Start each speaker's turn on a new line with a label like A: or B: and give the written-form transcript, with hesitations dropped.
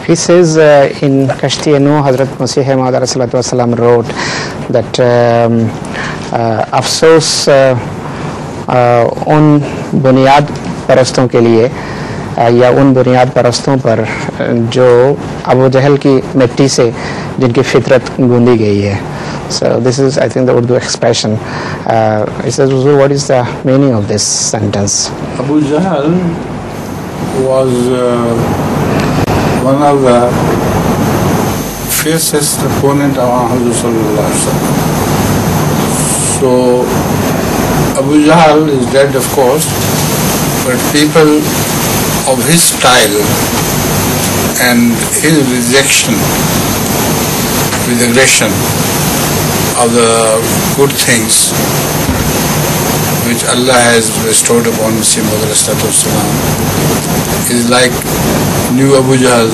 A: He says in Kashti Nuh, Hazrat Masih Maud alayhi salatu wasalam wrote that अफसोस उन बुनियाद परस्तों के लिए या उन बुनियाद परस्तों पर जो अबू जहल की मिट्टी से जिनकी फितरत गूंदी गई है. So this is, I think, the Urdu expression. He says, what is the meaning of this sentence?
B: Abujahal was one of the fiercest opponent of Hazrat Sallallahu Alaihi Wasallam. So Abujahal is dead, of course, but people of his style and his rejection with aggression of the good things which Allah has bestowed upon Muslim is like new Abujahal